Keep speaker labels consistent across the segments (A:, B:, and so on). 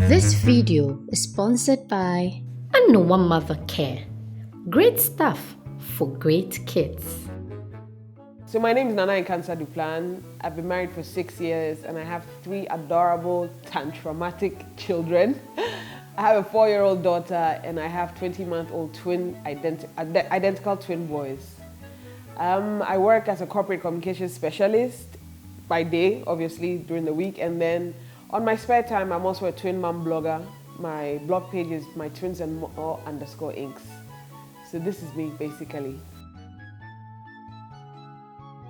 A: This video is sponsored by Nana Mother Care. Great stuff for great kids.
B: So my name is Nana Nkansa. I've been married for 6 years and I have 3 adorable tantramatic children. I have a 4-year-old daughter and I have 20-month-old identical twin boys. I work as a corporate communications specialist by day, obviously during the week, and then on my spare time I'm also a twin mom blogger. My blog page is my twins and more _inks. So this is me basically.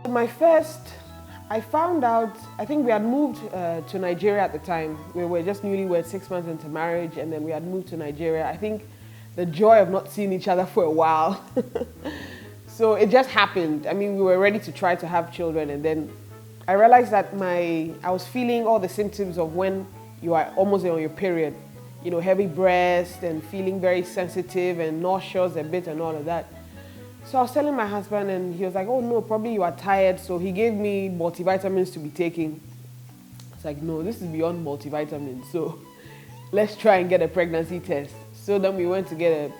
B: I found out, I think we had moved to Nigeria at the time. We were just newlyweds, 6 months into marriage, and then we had moved to Nigeria. I think the joy of not seeing each other for a while. So it just happened. I mean, we were ready to try to have children, and then I realized that I was feeling all the symptoms of when you are almost on your period. You know, heavy breast and feeling very sensitive and nauseous a bit and all of that. So I was telling my husband and he was like, oh no, probably you are tired. So he gave me multivitamins to be taking. I was like, no, this is beyond multivitamins. So let's try and get a pregnancy test. So then we went to get a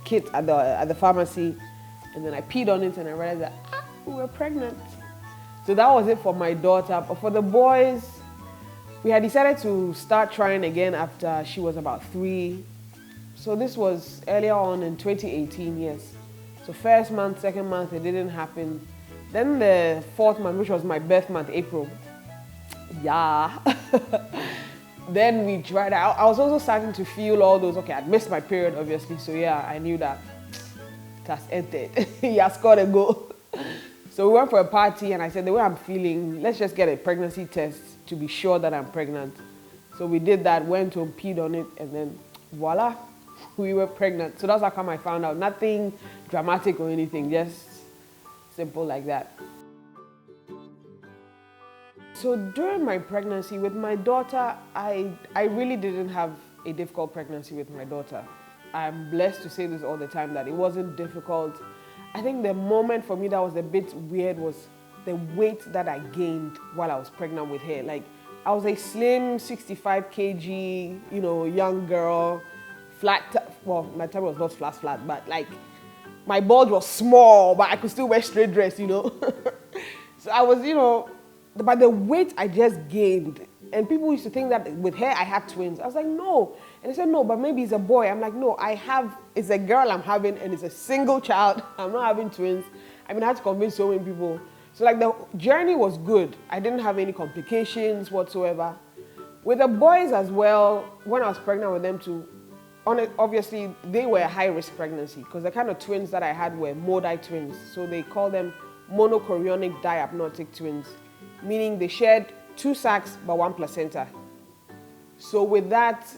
B: kit at the pharmacy, and then I peed on it and I realized that we were pregnant. So that was it for my daughter. But for the boys, we had decided to start trying again after she was about 3. So this was earlier on in 2018, yes. So first month, second month, it didn't happen. Then the 4th month, which was my birth month, April. Yeah. Then we tried. I was also starting to feel all those, okay, I'd missed my period, obviously. So yeah, I knew that it has entered. He has got to go. So we went for a party and I said, the way I'm feeling, let's just get a pregnancy test to be sure that I'm pregnant. So we did that, went home, peed on it, and then voila, we were pregnant. So that's how come I found out. Nothing dramatic or anything, just simple like that. So during my pregnancy with my daughter, I really didn't have a difficult pregnancy with my daughter. I'm blessed to say this all the time, that it wasn't difficult. I think the moment for me that was a bit weird was the weight that I gained while I was pregnant with her. Like, I was a slim 65 kg, you know, young girl, well, my tummy was not flat, but like, my bulge was small, but I could still wear straight dress, you know. So I was, you know, but the weight I just gained, and people used to think that with her I had twins. I was like, no. And they said, no, but maybe it's a boy. I'm like, no, it's a girl I'm having, and it's a single child. I'm not having twins. I mean, I had to convince so many people. So like the journey was good. I didn't have any complications whatsoever. With the boys as well, when I was pregnant with them too, obviously they were a high-risk pregnancy because the kind of twins that I had were Modi twins. So they call them monochorionic diapnotic twins, meaning they shared 2 sacs but 1 placenta. So with that,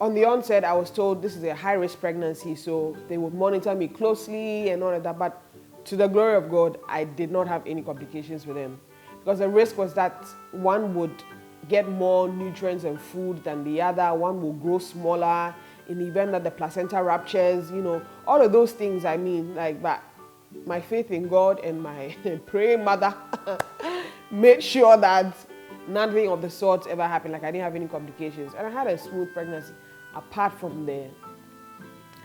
B: on the onset, I was told this is a high-risk pregnancy, so they would monitor me closely and all of that. But to the glory of God, I did not have any complications with them, because the risk was that one would get more nutrients and food than the other, one will grow smaller in the event that the placenta ruptures, you know, all of those things. I mean, like, but my faith in God and my praying mother made sure that nothing of the sort ever happened. Like, I didn't have any complications, and I had a smooth pregnancy. Apart from there,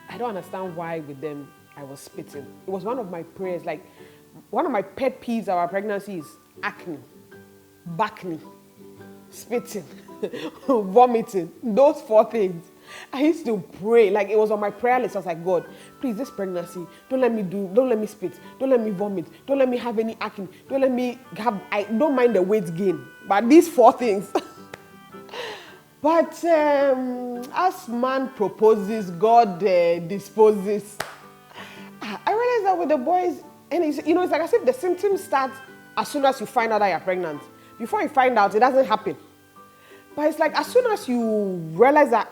B: I don't understand why with them I was spitting. It was one of my prayers. Like, one of my pet peeves of our pregnancy is acne, bacne, spitting, vomiting. Those 4 things. I used to pray, like it was on my prayer list. I was like, God, please, this pregnancy, don't let me spit, don't let me vomit, don't let me have any acne, I don't mind the weight gain, but these 4 things. But as man proposes, God disposes. I realized that with the boys, and it's, you know, it's like as if the symptoms start as soon as you find out that you're pregnant. Before you find out, it doesn't happen. But it's like as soon as you realize that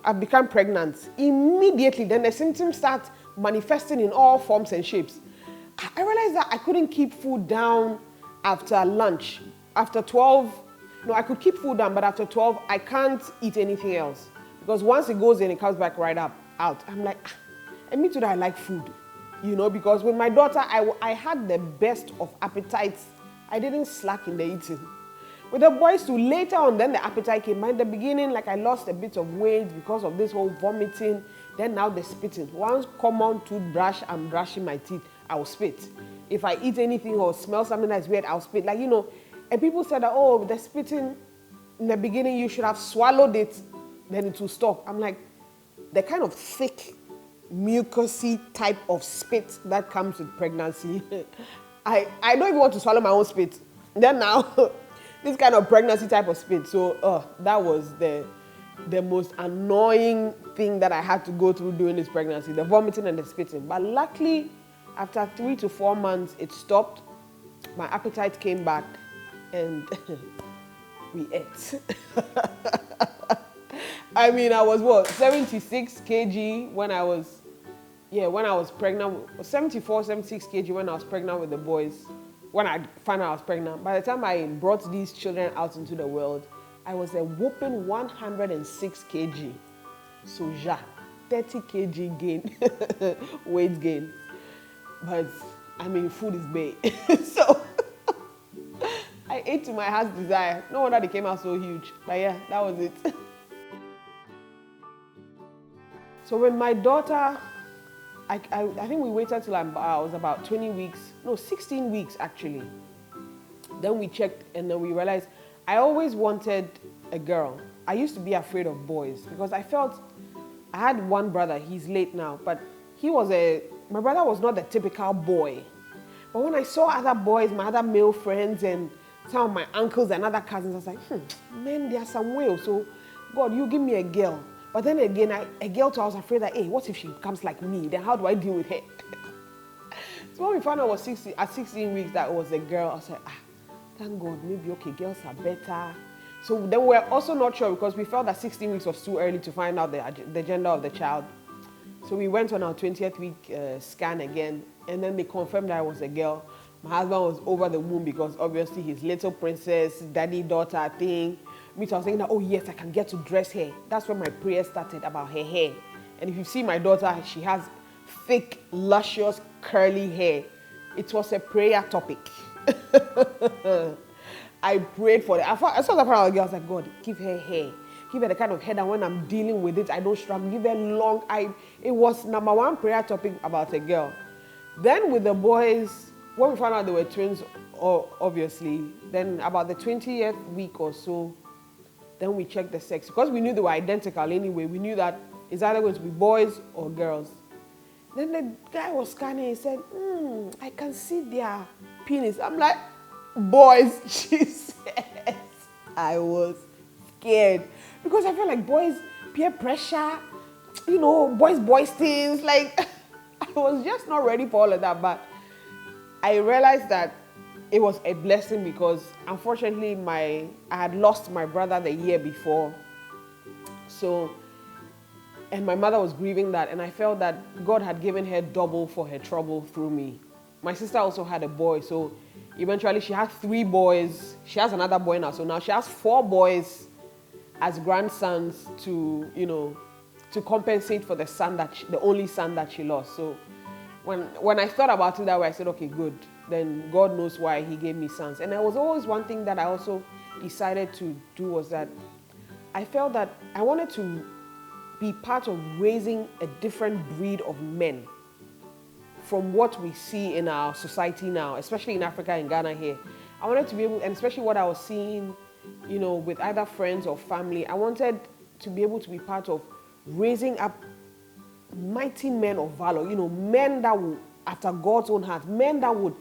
B: I've become pregnant, immediately then the symptoms start manifesting in all forms and shapes. I realized that I couldn't keep food down after lunch. After 12, no, I could keep food down, but after 12, I can't eat anything else. Because once it goes in, it comes back right out. I'm like, and me too, I like food. You know, because with my daughter, I had the best of appetites. I didn't slack in the eating. With the boys too, later on, then the appetite came. But in the beginning, like I lost a bit of weight because of this whole vomiting. Then now the spitting. Once common toothbrush, I'm brushing my teeth, I'll spit. If I eat anything or smell something that's weird, I'll spit. Like, you know, and people said that, oh, the spitting, in the beginning, you should have swallowed it, then it will stop. I'm like, the kind of thick, mucousy type of spit that comes with pregnancy, I don't even want to swallow my own spit. Then now, this kind of pregnancy type of spit. So that was the most annoying thing that I had to go through during this pregnancy, the vomiting and the spitting. But luckily, after 3 to 4 months, it stopped. My appetite came back and we ate. I mean, I was 76 kg when I was pregnant, 74, 76 kg when I was pregnant with the boys. When I found out I was pregnant, by the time I brought these children out into the world, I was a whopping 106 kg. So 30 kg gain, weight gain. But I mean, food is big. So I ate to my heart's desire. No wonder they came out so huge. But yeah, that was it. So with my daughter, I think we waited till I was about 20 weeks, no, 16 weeks actually. Then we checked and then we realized I always wanted a girl. I used to be afraid of boys because I felt, I had one brother, he's late now, but my brother was not the typical boy. But when I saw other boys, my other male friends and some of my uncles and other cousins, I was like, man, there's some way. So God, you give me a girl. But then again, a girl too, I was afraid that, hey, what if she becomes like me? Then how do I deal with her? So when we found out at 16 weeks that it was a girl, I was like, thank God, maybe, okay, girls are better. So then we were also not sure because we felt that 16 weeks was too early to find out the gender of the child. So we went on our 20th week scan again, and then they confirmed that I was a girl. My husband was over the moon because obviously his little princess, daddy-daughter thing. I was thinking that, oh yes, I can get to dress her. That's when my prayer started about her hair. And if you see my daughter, she has thick, luscious, curly hair. It was a prayer topic. I prayed for it. I saw that part of the girl, I was like, God, give her hair. Give her the kind of hair that when I'm dealing with it, I don't struggle. Give her long. It was number one prayer topic about a girl. Then with the boys, when we found out they were twins, obviously, then about the 20th week or so, then we checked the sex. Because we knew they were identical anyway, we knew that it's either going to be boys or girls. Then the guy was scanning and said, I can see their penis. I'm like, boys, she says. I was scared. Because I felt like boys, peer pressure, you know, boys things. Like, I was just not ready for all of that. But I realized that it was a blessing because unfortunately I had lost my brother the year before. So, and my mother was grieving that, and I felt that God had given her double for her trouble through me. My sister also had a boy, so eventually she had 3 boys. She has another boy now, so now she has 4 boys as grandsons to, you know, to compensate for the only son that she lost. So when I thought about it that way, I said, okay, good. Then God knows why he gave me sons. And there was always one thing that I also decided to do was that I felt that I wanted to be part of raising a different breed of men from what we see in our society now, especially in Africa and Ghana here. I wanted to be able, and especially what I was seeing, you know, with either friends or family, I wanted to be able to be part of raising up mighty men of valor, you know, men that would, after God's own heart, men that would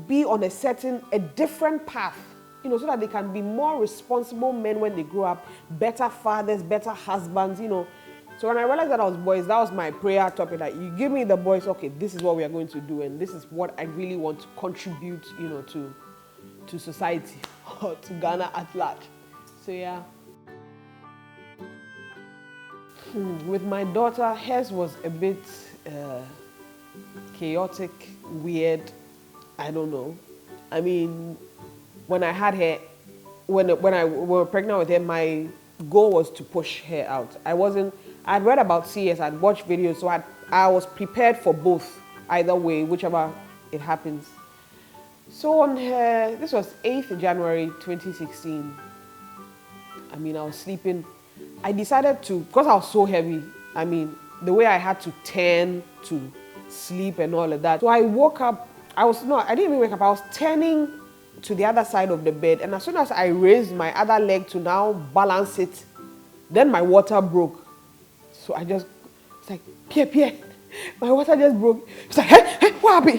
B: be on a different path, you know, so that they can be more responsible men when they grow up, better fathers, better husbands, you know. So when I realized that I was boys, that was my prayer topic, that you give me the boys, okay, this is what we are going to do, and this is what I really want to contribute, you know, to society or to Ghana at large. So yeah. With my daughter, hers was a bit chaotic, weird. I don't know. I mean, when I had her, when we were pregnant with her, my goal was to push her out. I'd read about CS, I'd watched videos, so I was prepared for both, either way, whichever it happens. So on her, this was 8th January 2016. I mean, I was sleeping. I decided to, because I was so heavy, I mean, the way I had to turn to sleep and all of that. So I woke up, I didn't even wake up, I was turning to the other side of the bed. And as soon as I raised my other leg to now balance it, then my water broke. So I just, it's like, Pierre, my water just broke. It's like, hey, what happened?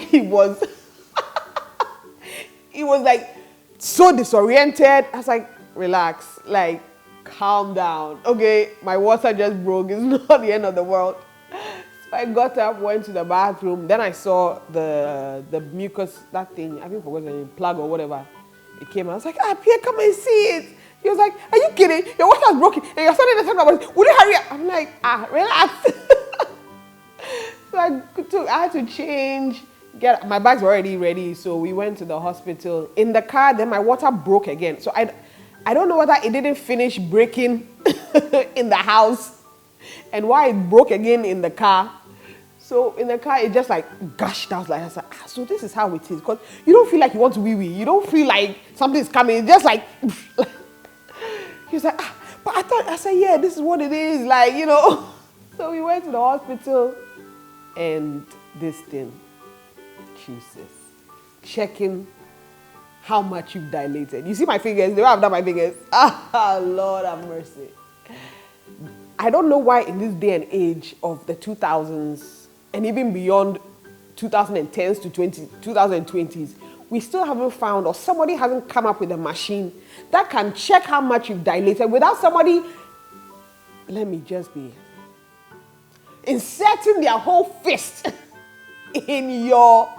B: He was like so disoriented. I was like, relax, like, calm down. Okay, my water just broke. It's not the end of the world. So I got up, went to the bathroom. Then I saw the mucus, that thing, I think it was a plug or whatever. It came. I was like, Pierre, come and see it. He was like, are you kidding? Your water's broken and you're starting to talk about it. Would you hurry up? I'm like, relax. So I had to change. My bags were already ready, so we went to the hospital. In the car, then my water broke again. So I don't know whether it didn't finish breaking in the house and why it broke again in the car. So in the car, it just like gushed. I was like, so this is how it is. Because you don't feel like you want to wee-wee. You don't feel like something's coming. It's just like, he was like, but I said, yeah, this is what it is. Like, you know. So we went to the hospital and this thing, Jesus, checking how much you've dilated. You see my fingers? The way I've done my fingers. Lord have mercy. I don't know why in this day and age of the 2000s and even beyond 2010s to 2020s, we still haven't found, or somebody hasn't come up with a machine that can check how much you've dilated without somebody, let me just be, inserting their whole fist in your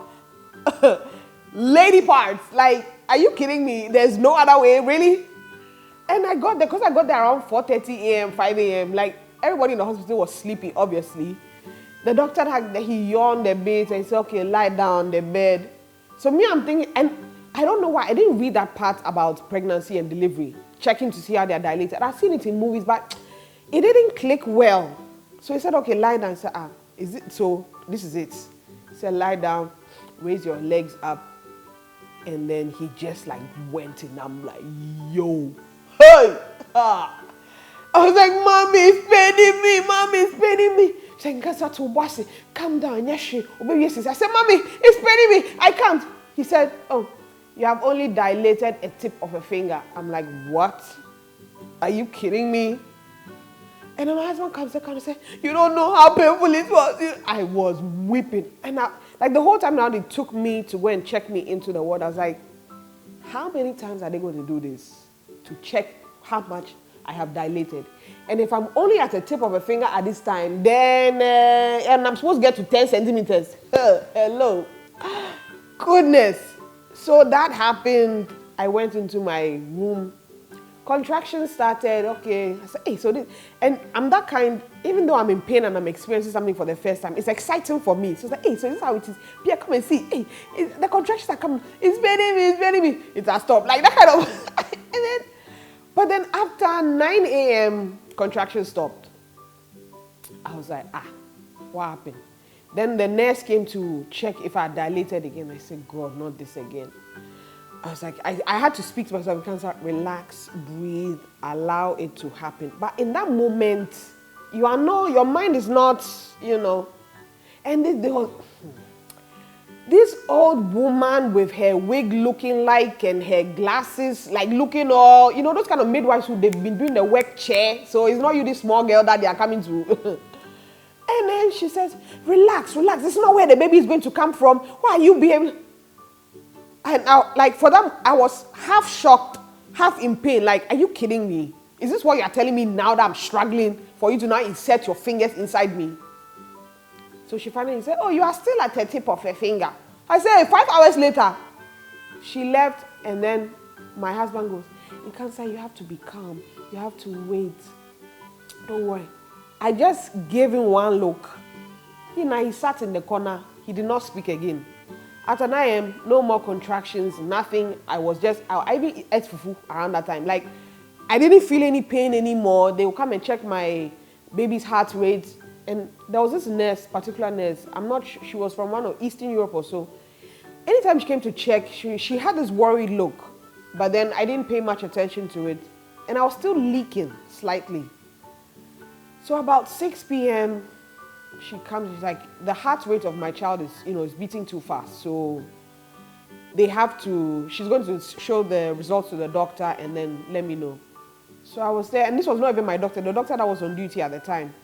B: lady parts. Like, are you kidding me? There's no other way, really? And I got there, because I got there around 4:30 a.m., 5 a.m. Like, everybody in the hospital was sleeping, obviously. The doctor, he yawned a bit and he said, okay, lie down on the bed. So me, I'm thinking, and I don't know why, I didn't read that part about pregnancy and delivery, checking to see how they're dilated. I've seen it in movies, but it didn't click well. So he said, okay, lie down. I said, is it so? This is it. He said, lie down, raise your legs up. And then he just like went in. I'm like, yo, hey! I was like, Mommy, it's paining me. Mommy, it's paining me. She said, calm down. Yes, I said, Mommy, it's paining me. I can't. He said, oh, you have only dilated a tip of a finger. I'm like, what? Are you kidding me? And then my husband comes and says, you don't know how painful it was. I was weeping. And like the whole time now, they took me to go and check me into the ward. I was like, how many times are they going to do this to check how much I have dilated? And if I'm only at the tip of a finger at this time, then and I'm supposed to get to 10 centimeters. Hello. Goodness. So that happened. I went into my room. Contractions started. Okay. I said, hey, so this, and I'm that kind, even though I'm in pain and I'm experiencing something for the first time, it's exciting for me. So it's like, hey, so this is how it is. Pierre, come and see. Hey, the contractions are coming. It's paining me. It's a stop. Like that kind of. But then after 9 a.m., contractions stopped. I was like, what happened? Then the nurse came to check if I dilated again. I said, God, not this again. I was like, I had to speak to myself, Nkansa, relax, breathe, allow it to happen. But in that moment, your mind is not, And this old woman with her wig looking like and her glasses, like looking all, those kind of midwives who they've been doing the work chair. So it's not you, this small girl that they are coming to. And then she says, relax. This is not where the baby is going to come from. Why are you being... And now, like, for them, I was half shocked, half in pain. Like, are you kidding me? Is this what you're telling me now that I'm struggling for you to now insert your fingers inside me? So she finally said, oh, you are still at the tip of her finger. I said, 5 hours later, she left, and then my husband goes, Nkansa, you have to be calm. You have to wait. Don't worry. I just gave him one look. He sat in the corner. He did not speak again. After 9 a.m., no more contractions, nothing. I even ate fufu around that time. Like, I didn't feel any pain anymore. They would come and check my baby's heart rate. And there was this nurse, particular nurse. I'm not sure, she was from one of Eastern Europe or so. anytime she came to check, she had this worried look. But then I didn't pay much attention to it. And I was still leaking slightly. So about 6 p.m., she comes, she's like, the heart rate of my child is, is beating too fast. So she's going to show the results to the doctor and then let me know. So I was there, and this was not even my doctor, the doctor that was on duty at the time.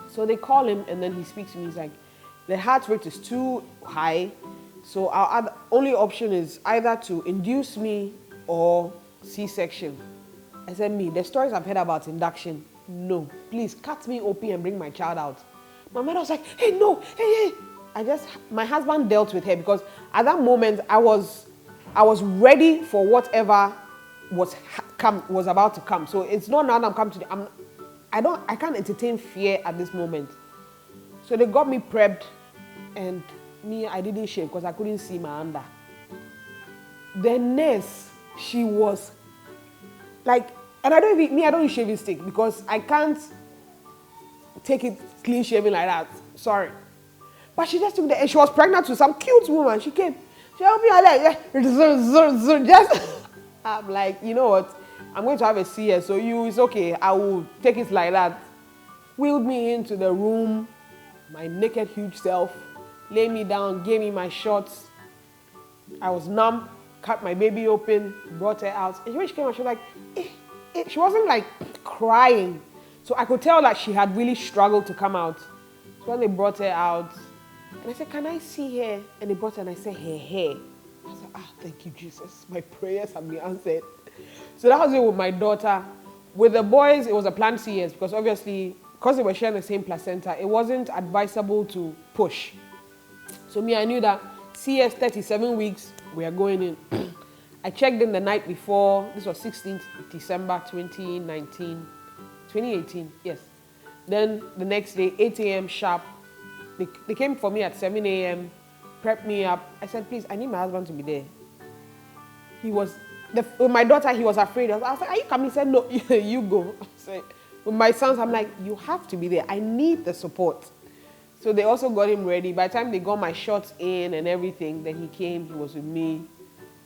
B: So they call him, and then he speaks to me. He's like, the heart rate is too high. So our only option is either to induce me or C-section. I said, me, the stories I've heard about induction, no. Please, cut me open and bring my child out. My mother was like, hey, no, hey. My husband dealt with her because at that moment, I was ready for whatever was about to come. So it's not now that I'm coming to I can't entertain fear at this moment. So they got me prepped, and me, I didn't shave because I couldn't see my under. The nurse, she was like, and I don't use shaving stick because I can't take it clean shaving like that. Sorry. But she just took and she was pregnant with some cute woman. She came. She helped me like, just, I'm like, you know what? I'm going to have a CS, so it's okay. I will take it like that. Wheeled me into the room, my naked, huge self, laid me down, gave me my shots. I was numb, cut my baby open, brought her out. And when she came out, she was like, she wasn't like crying. So I could tell that she had really struggled to come out. So when they brought her out, and I said, can I see her? And they brought her, and I said, her hair. I said, thank you, Jesus. My prayers have been answered. So that was it with my daughter. With the boys, it was a planned CS because obviously, because they were sharing the same placenta, it wasn't advisable to push. So I knew that CS 37 weeks, we are going in. I checked in the night before. This was 16th December 2018, yes. Then the next day, 8 a.m. sharp, they came for me at 7 a.m., prepped me up. I said, please, I need my husband to be there. With my daughter, he was afraid. I was like, are you coming? He said, no, you go. So with my sons, I'm like, you have to be there. I need the support. So they also got him ready. By the time they got my shots in and everything, then he came, he was with me,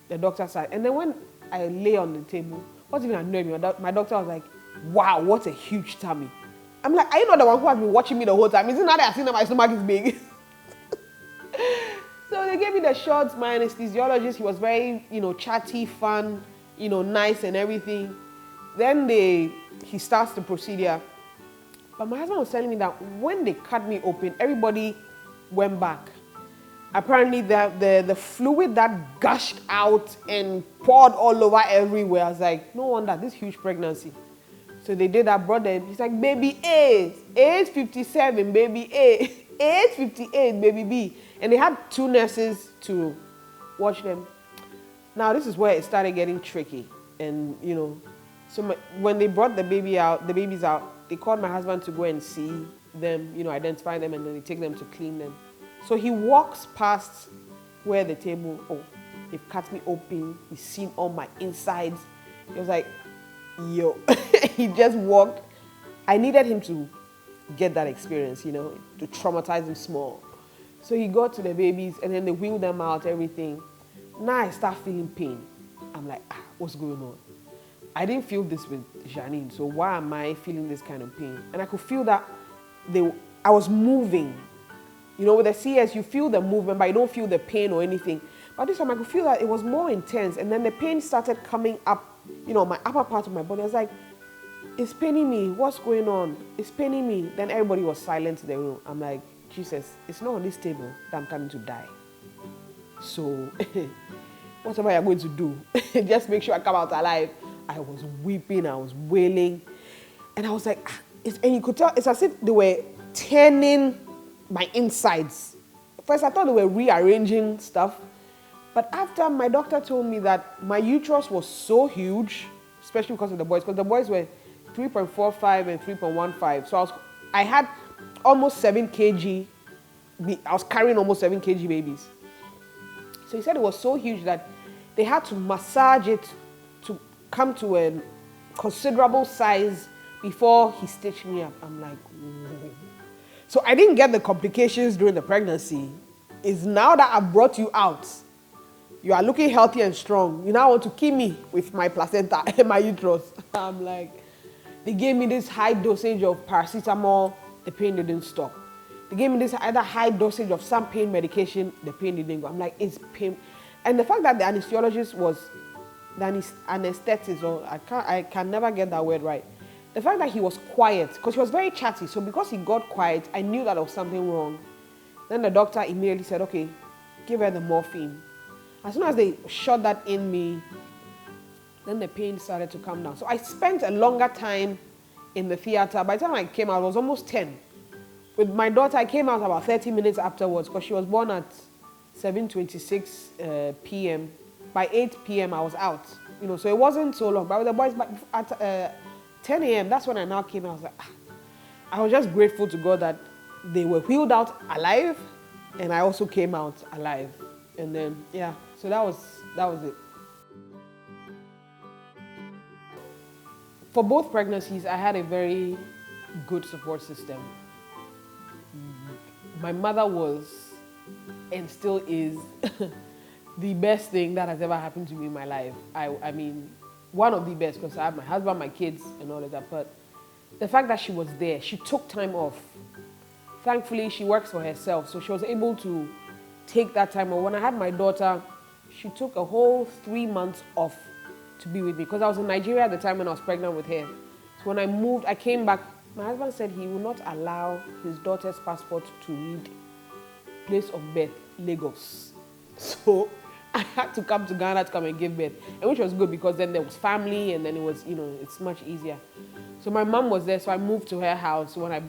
B: the doctor side. And then when I lay on the table, what even annoyed me, my doctor was like, wow, what a huge tummy. I'm like, are you not the one who has been watching me the whole time? Is it not that I've seen that my stomach is big? So they gave me the shots. My anesthesiologist, he was very, chatty, fun, nice and everything. Then he starts the procedure. But my husband was telling me that when they cut me open, everybody went back. Apparently, the fluid that gushed out and poured all over everywhere. I was like, no wonder, this huge pregnancy. So they did that, brought them. He's like, baby A, age 57, baby A, age 58, baby B. And they had 2 nurses to watch them. Now, this is where it started getting tricky. And, so when they brought the babies out, they called my husband to go and see them, identify them, and then they take them to clean them. So he walks past where the table, they've cut me open. He's seen all my insides. He was like, yo. He just walked. I needed him to get that experience, to traumatize him small. So he got to the babies, and then they wheeled them out, everything. Now I start feeling pain. I'm like, what's going on? I didn't feel this with Janine, so why am I feeling this kind of pain? And I could feel that I was moving. With the CS, you feel the movement, but you don't feel the pain or anything. But this time I could feel that it was more intense, and then the pain started coming up, my upper part of my body. I was like, it's paining me. What's going on? It's paining me. Then everybody was silent in the room. I'm like, Jesus, it's not on this table that I'm coming to die. So, whatever you're going to do, just make sure I come out alive. I was weeping, I was wailing. And I was like, and you could tell, it's as if they were turning my insides. First, I thought they were rearranging stuff. But after my doctor told me that my uterus was so huge, especially because of the boys were 3.45 and 3.15. So I had almost 7 kg. I was carrying almost 7 kg babies. So he said it was so huge that they had to massage it to come to a considerable size before he stitched me up. I'm like, whoa. So I didn't get the complications during the pregnancy. It's now that I brought you out You are looking healthy and strong. You now want to kill me with my placenta and my uterus. I'm like, they gave me this high dosage of paracetamol, the pain didn't stop. They gave me this other high dosage of some pain medication, the pain didn't go. I'm like, it's pain. And the fact that the anesthesiologist was, the anesthetist, or I can never get that word right. The fact that he was quiet, because he was very chatty, so because he got quiet, I knew that there was something wrong. Then the doctor immediately said, okay, give her the morphine. As soon as they shot that in me, then the pain started to come down. So I spent a longer time in the theater. By the time I came out, it was almost 10. With my daughter, I came out about 30 minutes afterwards because she was born at 7:26 p.m. By 8 p.m. I was out. So it wasn't so long. But with the boys, at 10 a.m., that's when I now came out. I was like, I was just grateful to God that they were wheeled out alive, and I also came out alive. And then, yeah, so that was it. For both pregnancies, I had a very good support system. My mother was, and still is, the best thing that has ever happened to me in my life. I mean, one of the best, because I have my husband, my kids, and all of that. But the fact that she was there, she took time off. Thankfully, she works for herself, so she was able to take that time off. When I had my daughter, she took a whole 3 months off to be with me, because I was in Nigeria at the time when I was pregnant with her. So when I moved, I came back. My husband said he will not allow his daughter's passport to read place of birth, Lagos. So I had to come to Ghana to come and give birth, and which was good because then there was family, and then it was, it's much easier. So my mom was there, so I moved to her house. When I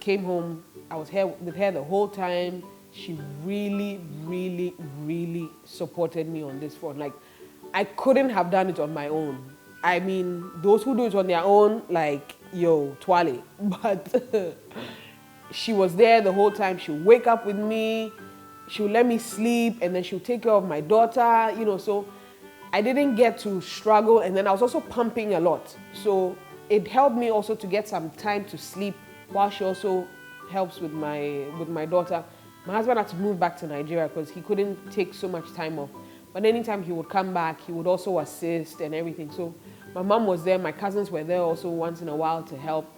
B: came home, I was here with her the whole time. She really, really, really supported me on this front. Like, I couldn't have done it on my own. I mean, those who do it on their own, twale. But she was there the whole time. She'll wake up with me. She'll let me sleep, and then she'll take care of my daughter, so I didn't get to struggle. And then I was also pumping a lot. So it helped me also to get some time to sleep while she also helps with my daughter. My husband had to move back to Nigeria because he couldn't take so much time off. But anytime he would come back, he would also assist and everything. So my mom was there. My cousins were there also once in a while to help.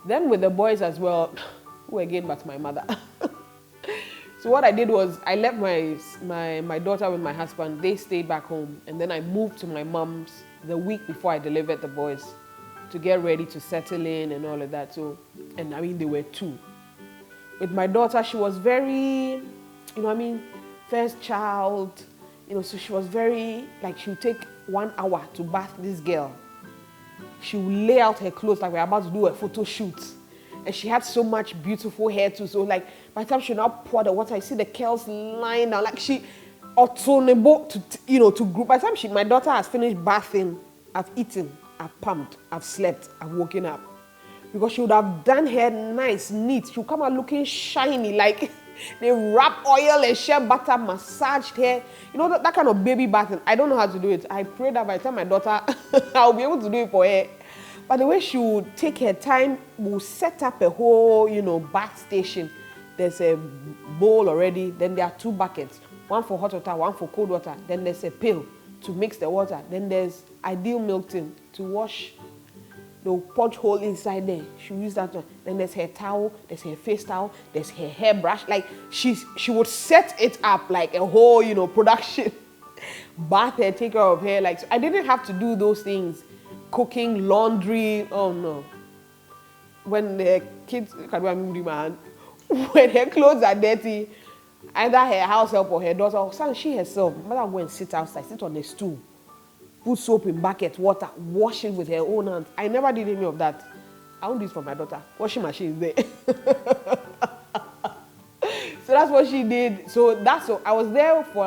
B: Then with the boys as well, who again but my mother. So what I did was I left my daughter with my husband. They stayed back home. And then I moved to my mom's the week before I delivered the boys to get ready to settle in and all of that. So, and I mean, they were 2. With my daughter, she was very, first child, so she was very, she would take 1 hour to bath this girl. She would lay out her clothes like we're about to do a photo shoot. And she had so much beautiful hair too. So by the time she now pour the water, I see the curls lying down. She autonable to group. By the time my daughter has finished bathing, I've eaten, I've pumped, I've slept, I've woken up. Because she would have done hair nice, neat. She would come out looking shiny, they wrap oil and shea butter, massaged hair. That kind of baby bathing. I don't know how to do it. I pray that by the time my daughter, I'll be able to do it for her. But the way she would take her time, we'll set up a whole, bath station. There's a bowl already. Then there are 2 buckets. One for hot water, one for cold water. Then there's a pail to mix the water. Then there's ideal milk tin to wash the punch hole inside there. She used that one. Then there's her towel, there's her face towel, there's her hairbrush. She would set it up like a whole, production. Bath her, take care of her. So I didn't have to do those things. Cooking, laundry, oh no. When the kids, when her clothes are dirty, either her house help or her daughter, or she herself, mother go and sit outside, sit on a stool, put soap in bucket, water, wash it with her own hands. I never did any of that. I won't do it for my daughter. Washing machine is there. So that's what she did. So I was there for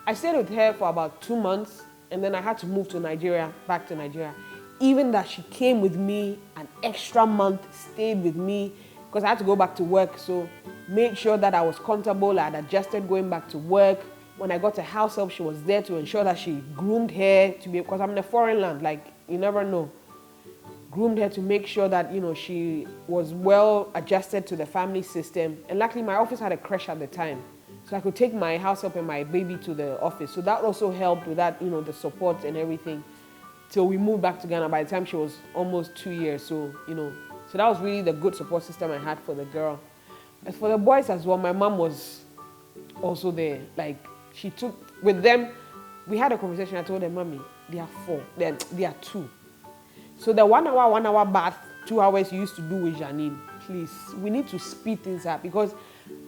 B: I stayed with her for about 2 months, and then I had to move to Nigeria, back to Nigeria. Even that she came with me an extra month, stayed with me, because I had to go back to work. So made sure that I was comfortable. I had adjusted going back to work. When I got a house help, she was there to ensure that she groomed her to be, because I'm in a foreign land, you never know. Groomed her to make sure that, she was well adjusted to the family system. And luckily my office had a creche at the time. So I could take my house help and my baby to the office. So that also helped with that, the support and everything. Till we moved back to Ghana. By the time she was almost 2 years. So, so that was really the good support system I had for the girl. As for the boys as well, my mom was also there. Like, she took, with them, we had a conversation. I told them, Mommy, they are 4. They are 2. So the 1 hour bath, 2 hours you used to do with Janine, please, we need to speed things up, because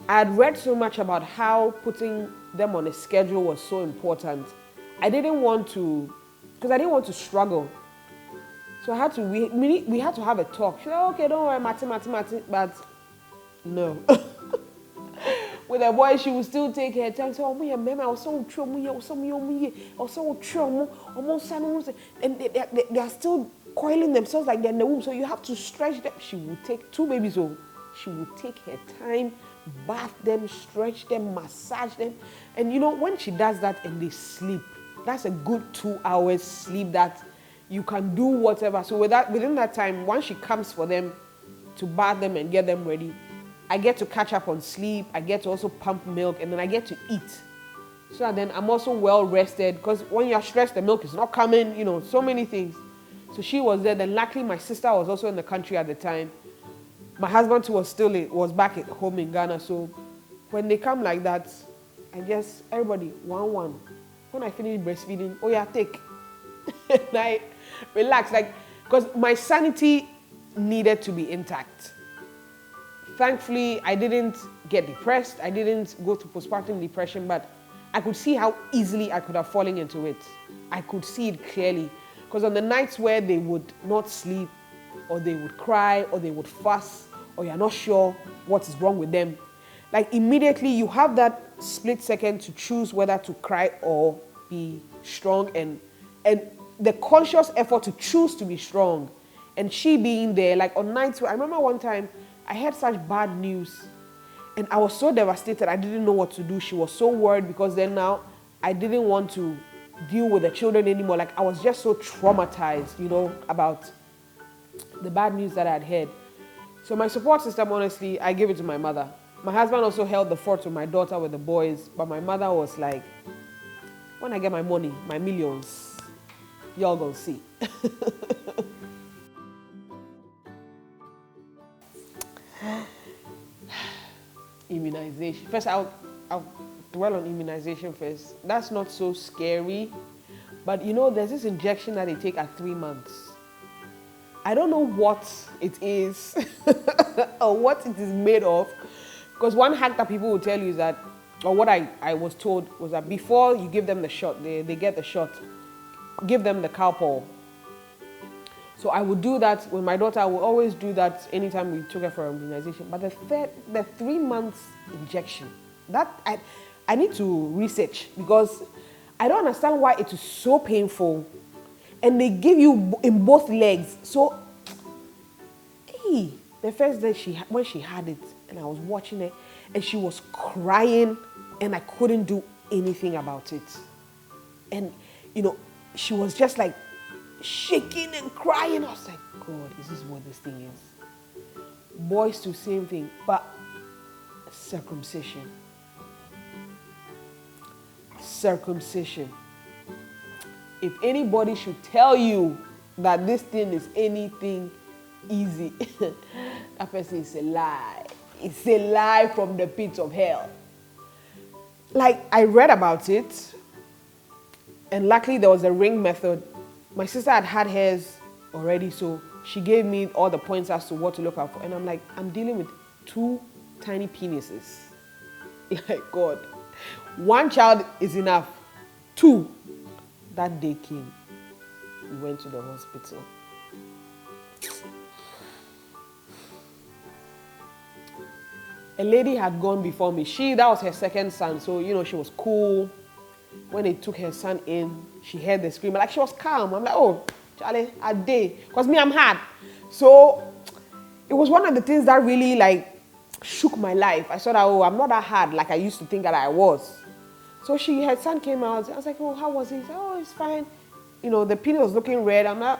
B: I had read so much about how putting them on a schedule was so important. I didn't want to, because I didn't want to struggle. So I had to, we had to have a talk. She said, okay, don't worry, Mati, but no. With the boy, she would still take her time. So, and they are still coiling themselves like they're in the womb. So you have to stretch them. She would take 2 babies. So she would take her time, bath them, stretch them, massage them. And when she does that and they sleep, that's a good 2 hours sleep that you can do whatever. So within that time, once she comes for them to bath them and get them ready, I get to catch up on sleep. I get to also pump milk, and then I get to eat. So then I'm also well rested, because when you're stressed, the milk is not coming, so many things. So she was there. Then luckily my sister was also in the country at the time. My husband too was back at home in Ghana. So when they come like that, everybody, 1-1. When I finish breastfeeding, oh yeah, take. And I relax, because my sanity needed to be intact. Thankfully, I didn't get depressed. I didn't go through postpartum depression, but I could see how easily I could have fallen into it. I could see it clearly. Because on the nights where they would not sleep, or they would cry, or they would fuss, or you're not sure what is wrong with them, immediately you have that split second to choose whether to cry or be strong, and the conscious effort to choose to be strong. And she being there, on nights where, I remember one time, I heard such bad news, and I was so devastated. I didn't know what to do. She was so worried, because then now I didn't want to deal with the children anymore. I was just so traumatized, about the bad news that I had heard. So my support system, honestly, I gave it to my mother. My husband also held the fort with my daughter, with the boys, but my mother was like, when I get my money, my millions, y'all gonna see. Immunization. First, I'll dwell on immunization first. That's not so scary, but there's this injection that they take at 3 months. I don't know what it is or what it is made of, because one hack that people will tell you is that, or what I was told was that before you give them the shot, they get the shot, give them the cowpaw. So I would do that with my daughter. I would always do that anytime we took her for immunization. But the 3 months injection, that I need to research, because I don't understand why it is so painful. And they give you in both legs. So, the first day when she had it, and I was watching it, and she was crying, and I couldn't do anything about it. And, she was just shaking and crying. I was like, God, is this what this thing is? Boys do same thing, but circumcision. Circumcision. If anybody should tell you that this thing is anything easy, that person is a lie. It's a lie from the pit of hell. I read about it, and luckily there was a ring method. My sister had hers already, so she gave me all the points as to what to look out for. And I'm like, I'm dealing with 2 tiny penises. God, 1 child is enough. 2. That day came. We went to the hospital. A lady had gone before me. That was her second son, so, she was cool. When they took her son in, she heard the scream. She was calm. I'm like, oh, Charlie, a day. Because me, I'm hard. So it was one of the things that really, shook my life. I saw that, oh, I'm not that hard like I used to think that I was. So her son came out. I was like, oh, how was he? He said, oh, it's fine. The penis was looking red. I'm not.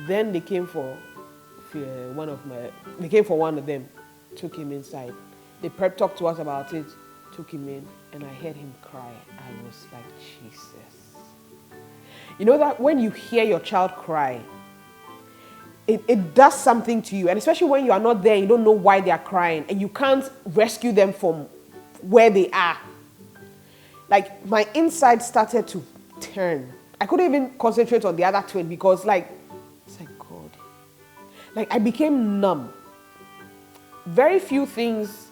B: Then they came for one of them. Took him inside. They prep talked to us about it. took him in, and I heard him cry. I was like, Jesus. You know that when you hear your child cry, it does something to you. And especially when you are not there, you don't know why they are crying, and you can't rescue them from where they are. Like, my inside started to turn. I couldn't even concentrate on the other twin because, like, it's like, God. Like, I became numb. Very few things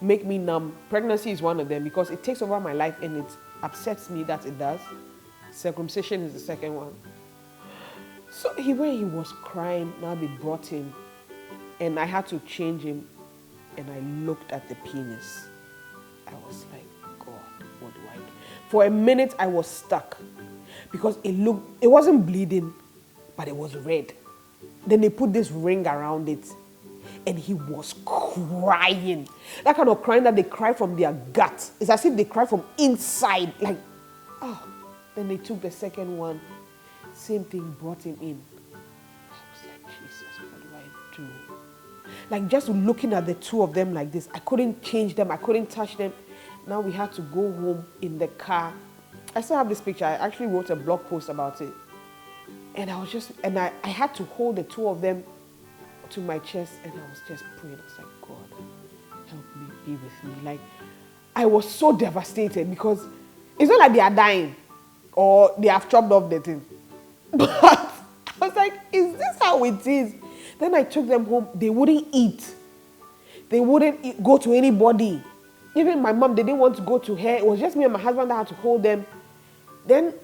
B: make me numb. Pregnancy is one of them because it takes over my life and it upsets me that it does. Circumcision is the second one. So when he was crying, now they brought him and I had to change him, and I looked at the penis. I was like, God, what do I do? For a minute I was stuck because it wasn't bleeding, but it was red. Then they put this ring around it, and he was crying. That kind of crying that they cry from their gut. It's as if they cry from inside. Like, oh. Then they took the second one. Same thing, brought him in. I was like, Jesus, what do I do? Like, just looking at the two of them like this, I couldn't change them. I couldn't touch them. Now we had to go home in the car. I still have this picture. I actually wrote a blog post about it. And I had to hold the two of them to my chest, and I was just praying. I was like, God, help me, be with me. Like, I was so devastated because it's not like they are dying or they have chopped off the thing. But I was like, is this how it is? Then I took them home. They wouldn't eat. They wouldn't go to anybody. Even my mom, they didn't want to go to her. It was just me and my husband that had to hold them. Then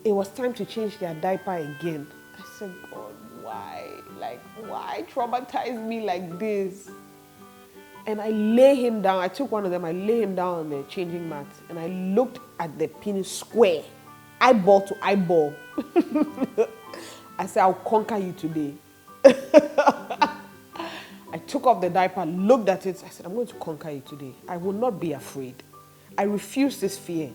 B: it was time to change their diaper again. I said, God, why? Like, why traumatize me like this? And I lay him down. I took one of them. I lay him down on the changing mat. And I looked at the penis square, eyeball to eyeball. I said, I'll conquer you today. I took off the diaper, looked at it. I said, I'm going to conquer you today. I will not be afraid. I refuse this fear.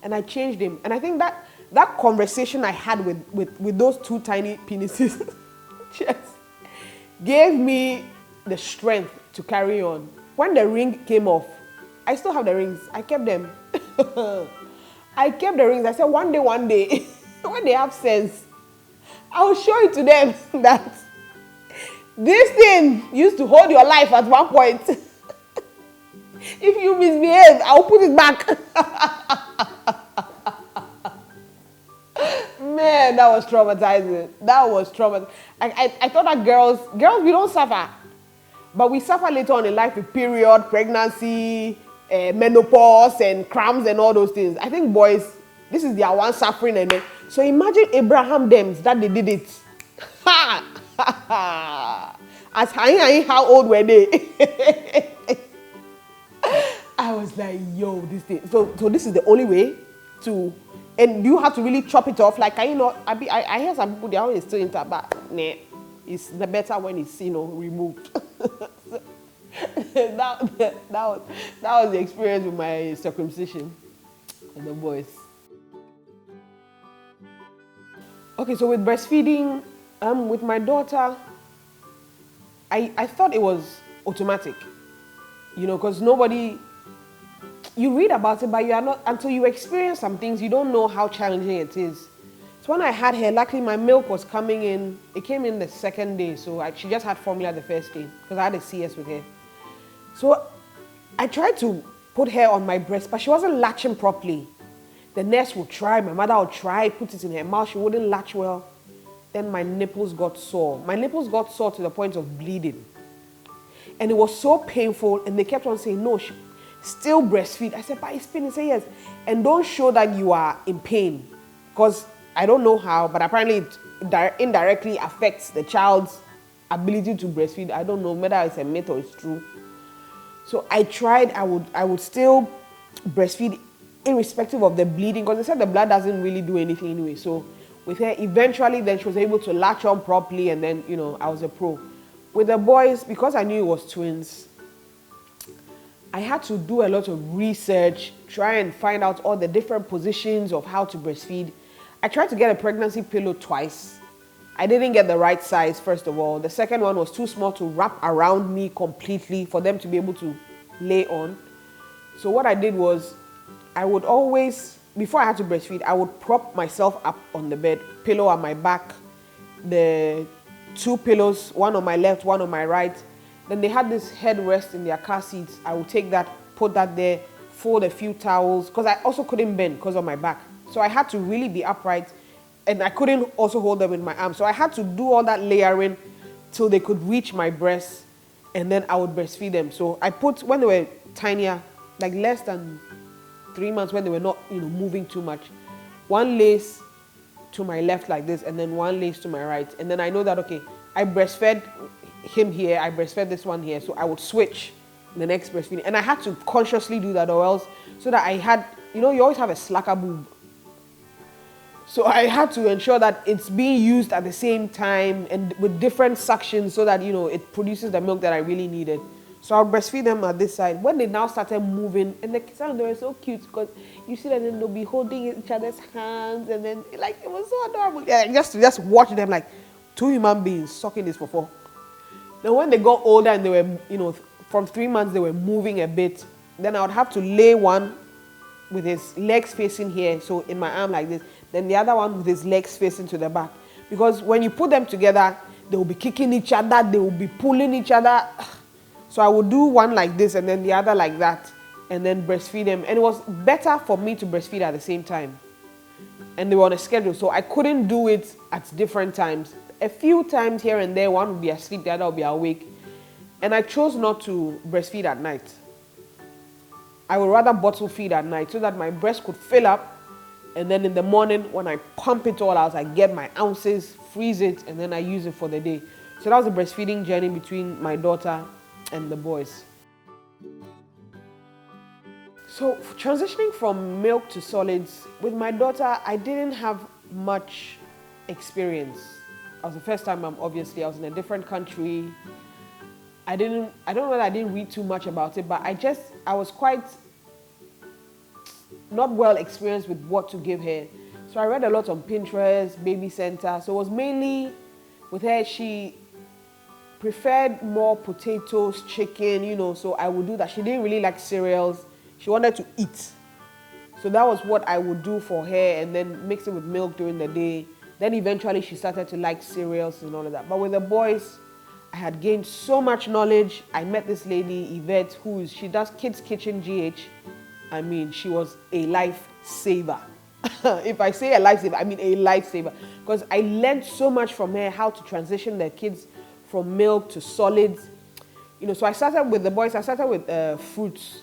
B: And I changed him. And I think that conversation I had with those two tiny penises just gave me the strength to carry on. When the ring came off, I still have the rings. I kept them. I kept the rings. I said, one day, when they have sense, I will show it to them that this thing used to hold your life at one point. If you misbehave, I will put it back. Man, that was traumatizing. That was traumatizing. I thought that girls, we don't suffer. But we suffer later on in life with period, pregnancy, menopause, and cramps and all those things. I think boys, this is their one suffering. So imagine Abraham them that they did it. As how old were they? I was like, yo, this thing. So this is the only way to, and you have to really chop it off. Like, I hear some people, their own is still intact, but nah, it's the better when it's, removed. that was the experience with my circumcision and the boys. Okay, so with breastfeeding, with my daughter, I thought it was automatic, because you read about it, but you are not, until you experience some things, you don't know how challenging it is. So when I had her, luckily my milk was coming in. It came in the second day, so she just had formula the first day because I had a CS with her. So I tried to put her on my breast, but she wasn't latching properly. The nurse would try, my mother would try, put it in her mouth, she wouldn't latch well. Then my nipples got sore. My nipples got sore to the point of bleeding. And it was so painful, and they kept on saying, no, still breastfeed. I said, but it's pain. They said, yes. And don't show that you are in pain. Because I don't know how, but apparently it indirectly affects the child's ability to breastfeed. I don't know whether it's a myth or it's true. So I tried, I would still breastfeed irrespective of the bleeding, because they said the blood doesn't really do anything anyway. So with her, eventually then she was able to latch on properly, and then, I was a pro. With the boys, because I knew it was twins, I had to do a lot of research, try and find out all the different positions of how to breastfeed. I tried to get a pregnancy pillow twice. I didn't get the right size, first of all. The second one was too small to wrap around me completely for them to be able to lay on. So what I did was, I would always, before I had to breastfeed, I would prop myself up on the bed, pillow on my back, the 2 pillows, one on my left, one on my right. Then they had this headrest in their car seats. I would take that, put that there, fold a few towels, because I also couldn't bend because of my back. So I had to really be upright, and I couldn't also hold them in my arms. So I had to do all that layering till they could reach my breast, and then I would breastfeed them. So I put, when they were tinier, like less than 3 months, when they were not, moving too much, 1 lace to my left like this, and then 1 lace to my right. And then I know that, okay, I breastfed him here, I breastfed this one here, so I would switch the next breastfeeding. And I had to consciously do that, or else, so that I had, you always have a slacker boob. So I had to ensure that it's being used at the same time and with different suctions, so that, it produces the milk that I really needed. So I'll breastfeed them at this side. When they now started moving, and the kids, they were so cute, because you see that they'll be holding each other's hands, and then, like, it was so adorable. Yeah, just watch them like 2 human beings sucking this for. Then when they got older and they were, from 3 months, they were moving a bit, then I would have to lay one with his legs facing here, so in my arm like this, then the other one with his legs facing to the back. Because when you put them together, they will be kicking each other, they will be pulling each other. So I would do one like this and then the other like that, and then breastfeed them. And it was better for me to breastfeed at the same time. And they were on a schedule, so I couldn't do it at different times. A few times here and there, one would be asleep, the other would be awake. And I chose not to breastfeed at night. I would rather bottle feed at night, so that my breast could fill up, and then in the morning when I pump it all out, I get my ounces, freeze it, and then I use it for the day. So that was the breastfeeding journey between my daughter and the boys. So transitioning from milk to solids, with my daughter, I didn't have much experience. It was the first time, obviously, I was in a different country. I don't know whether I didn't read too much about it, but I was quite not well experienced with what to give her. So I read a lot on Pinterest, Baby Center. So it was mainly with her, she preferred more potatoes, chicken, so I would do that. She didn't really like cereals. She wanted to eat. So that was what I would do for her, and then mix it with milk during the day. Then eventually she started to like cereals and all of that. But with the boys, I had gained so much knowledge. I met this lady, Yvette, she does Kids Kitchen GH. I mean, she was a lifesaver. If I say a lifesaver, I mean a lifesaver. Because I learned so much from her, how to transition their kids from milk to solids. So I started with the boys, I started with fruits.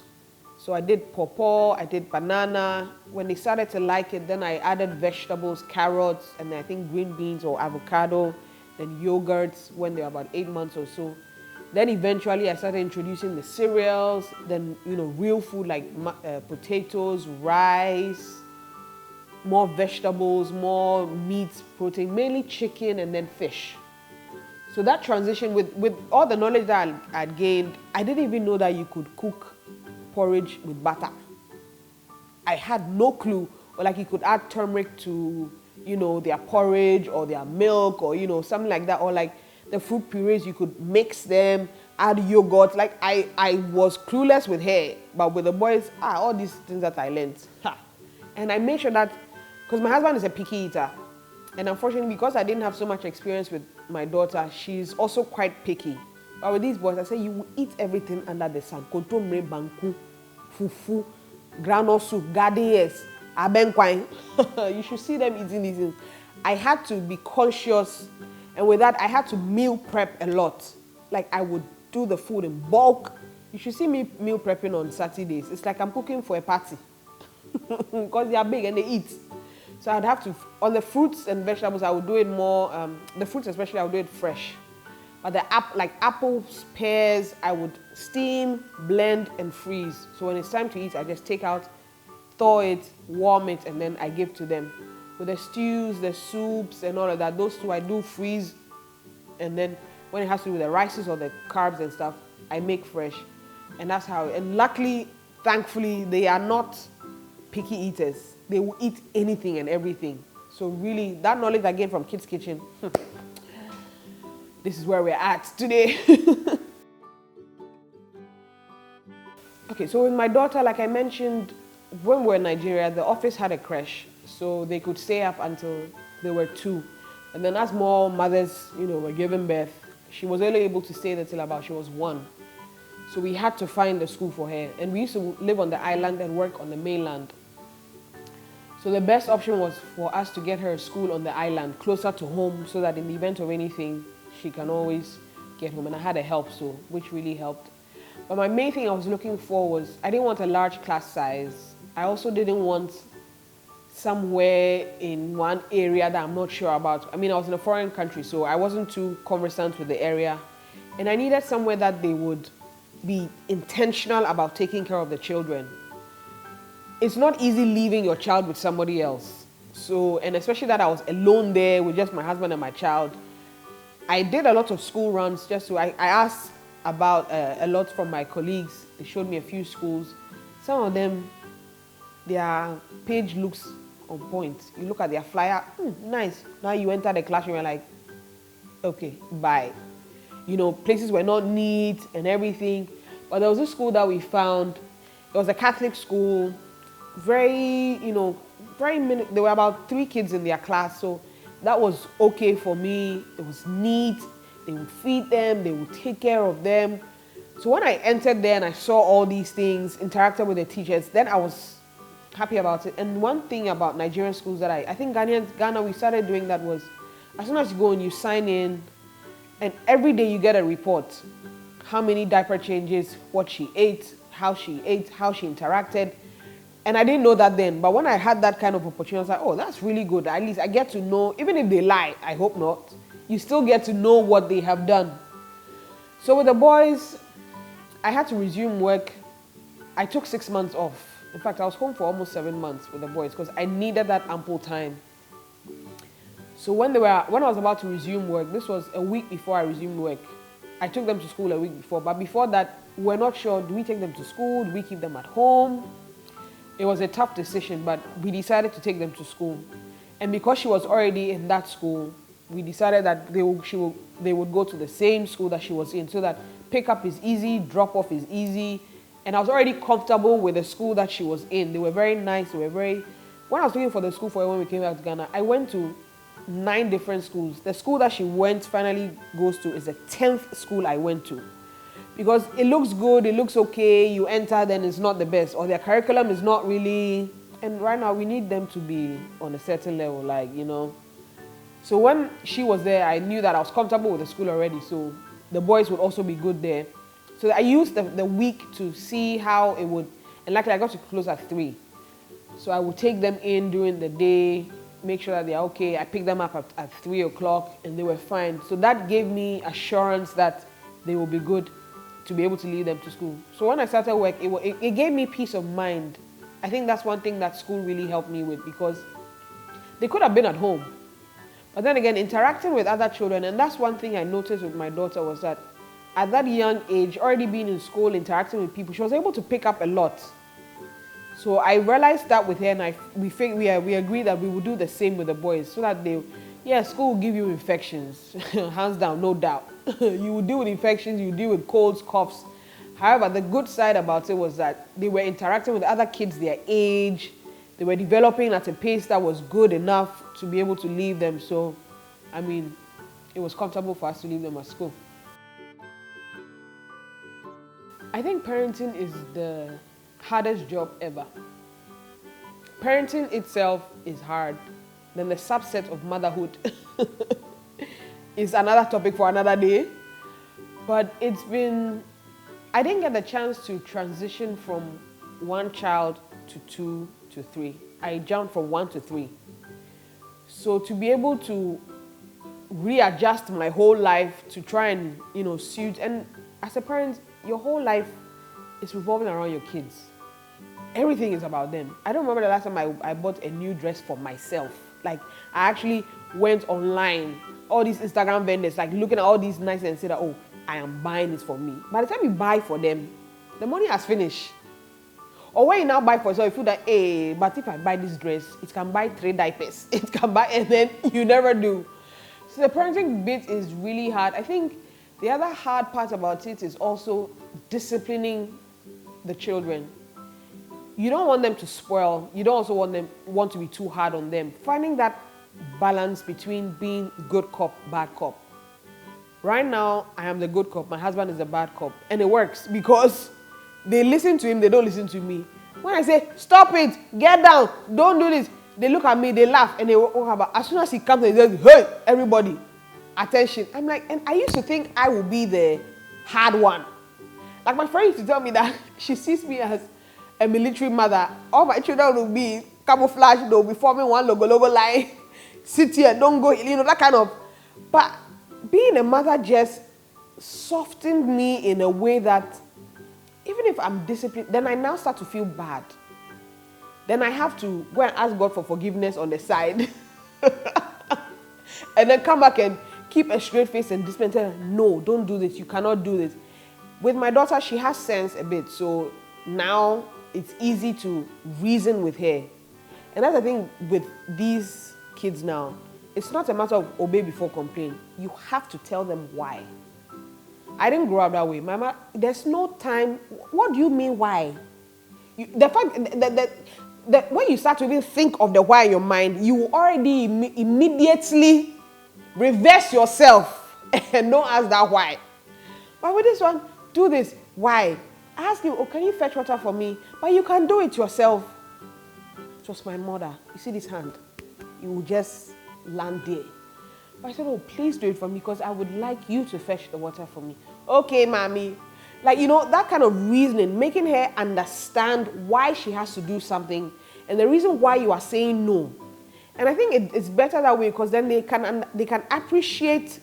B: So I did pawpaw, I did banana. When they started to like it, then I added vegetables, carrots, and I think green beans or avocado, then yogurts when they were about 8 months or so. Then eventually I started introducing the cereals, then, real food like potatoes, rice, more vegetables, more meat, protein, mainly chicken and then fish. So that transition with all the knowledge that I'd gained, I didn't even know that you could cook porridge with butter. I had no clue. Or like you could add turmeric to, their porridge or their milk or, something like that. Or like the fruit purees, you could mix them, add yogurt. Like I was clueless with her, but with the boys, all these things that I learned. And I made sure that, because my husband is a picky eater, and unfortunately, because I didn't have so much experience with my daughter, she's also quite picky. But with these boys, I say you will eat everything under the sun. Kontomire, banku, fufu, groundnut soup, gadeyes, abenkwine. You should see them eating these things. I had to be conscious, and with that, I had to meal prep a lot. Like I would do the food in bulk. You should see me meal prepping on Saturdays. It's like I'm cooking for a party. Because they are big and they eat. So I'd have to, on the fruits and vegetables, I would do it more, the fruits especially, I would do it fresh. But like apples, pears, I would steam, blend, and freeze. So when it's time to eat, I just take out, thaw it, warm it, and then I give to them. With the stews, the soups, and all of that, those two I do freeze. And then when it has to do with the rices or the carbs and stuff, I make fresh. And that's how, and luckily, thankfully, they are not picky eaters. They will eat anything and everything. So really, that knowledge I gained from Kids Kitchen, this is where we're at today. Okay, so with my daughter, like I mentioned, when we were in Nigeria, the office had a creche, so they could stay up until they were 2. And then as more mothers, were giving birth, she was only able to stay there till about she was 1. So we had to find a school for her. And we used to live on the island and work on the mainland. So the best option was for us to get her a school on the island, closer to home, so that in the event of anything, she can always get home. And I had a help, so which really helped. But my main thing I was looking for was, I didn't want a large class size. I also didn't want somewhere in one area that I'm not sure about. I mean, I was in a foreign country, so I wasn't too conversant with the area. And I needed somewhere that they would be intentional about taking care of the children. It's not easy leaving your child with somebody else. So, and especially that I was alone there with just my husband and my child. I did a lot of school runs just to, I asked about a lot from my colleagues. They showed me a few schools. Some of them, their page looks on point. You look at their flyer, nice. Now you enter the classroom, you're like, okay, bye. Places were not neat and everything. But there was a school that we found. It was a Catholic school. Very, there were about 3 kids in their class. So that was okay for me. It was neat. They would feed them. They would take care of them. So when I entered there and I saw all these things, interacted with the teachers, then I was happy about it. And one thing about Nigerian schools that I think Ghana, we started doing that was, as soon as you go and you sign in, and every day you get a report. How many diaper changes, what she ate, how she interacted. And I didn't know that then. But when I had that kind of opportunity, I was like, oh, that's really good. At least I get to know, even if they lie, I hope not, you still get to know what they have done. So with the boys, I had to resume work. I took 6 months off. In fact, I was home for almost 7 months with the boys because I needed that ample time. So when I was about to resume work, this was a week before I resumed work. I took them to school a week before, but before that, we're not sure, do we take them to school? Do we keep them at home? It was a tough decision, but we decided to take them to school. And because she was already in that school, we decided that they would go to the same school that she was in, so that pickup is easy, drop off is easy. And I was already comfortable with the school that she was in. They were very nice. When I was looking for the school for her when we came back to Ghana, I went to 9 different schools. The school that she finally goes to is the 10th school I went to. Because it looks good, it looks okay, you enter, then it's not the best. Or their curriculum is not really, and right now we need them to be on a certain level, So when she was there, I knew that I was comfortable with the school already, so the boys would also be good there. So I used the week to see how it would, and luckily I got to close at 3. So I would take them in during the day, make sure that they're okay. I picked them up at 3 o'clock and they were fine. So that gave me assurance that they will be good to be able to lead them to school. So when I started work, it gave me peace of mind. I think that's one thing that school really helped me with, because they could have been at home. But then again, interacting with other children, and that's one thing I noticed with my daughter, was that at that young age, already being in school, interacting with people, she was able to pick up a lot. So I realized that with her, and we agreed that we would do the same with the boys, so that school will give you infections, hands down, no doubt. You will deal with infections, you deal with colds, coughs. However, the good side about it was that they were interacting with other kids their age. They were developing at a pace that was good enough to be able to leave them. So, it was comfortable for us to leave them at school. I think parenting is the hardest job ever. Parenting itself is hard. Then the subset of motherhood is another topic for another day. But I didn't get the chance to transition from 1 child to 2 to 3. I jumped from 1 to 3. So to be able to readjust my whole life to try and, suit, and as a parent, your whole life is revolving around your kids. Everything is about them. I don't remember the last time I bought a new dress for myself. I actually went online, all these Instagram vendors, looking at all these nice and said, oh, I am buying this for me. By the time you buy for them, the money has finished. Or when you now buy for yourself, you feel that, hey, but if I buy this dress, it can buy 3 diapers. It can buy, and then you never do. So the parenting bit is really hard. I think the other hard part about it is also disciplining the children, you don't want them to spoil. You don't also want to be too hard on them. Finding that balance between being good cop, bad cop. Right now, I am the good cop. My husband is the bad cop. And it works because they listen to him. They don't listen to me. When I say, stop it, get down, don't do this, they look at me, they laugh, and they walk about. As soon as he comes, he says, hey, everybody, attention. I'm like, and I used to think I would be the hard one. Like my friend used to tell me that she sees me as a military mother. All my children will be camouflage, they'll be forming one logo line. Sit here, don't go, that kind of. But being a mother just softened me in a way that even if I'm disciplined, then I now start to feel bad. Then I have to go and ask God for forgiveness on the side. And then come back and keep a straight face and discipline. Tell her, no, don't do this. You cannot do this. With my daughter, she has sense a bit. So now it's easy to reason with her. And that's the thing with these kids now. It's not a matter of obey before complain. You have to tell them why. I didn't grow up that way. Mama, there's no time. What do you mean why? The fact that when you start to even think of the why in your mind, you already immediately reverse yourself and don't ask that why. But with this one, do this. Why? Ask him, oh, can you fetch water for me? But you can do it yourself. It was my mother. You see this hand? You will just land there. But I said, oh, please do it for me because I would like you to fetch the water for me. Okay, mommy. Like, that kind of reasoning, making her understand why she has to do something and the reason why you are saying no. And I think it's better that way because then they can appreciate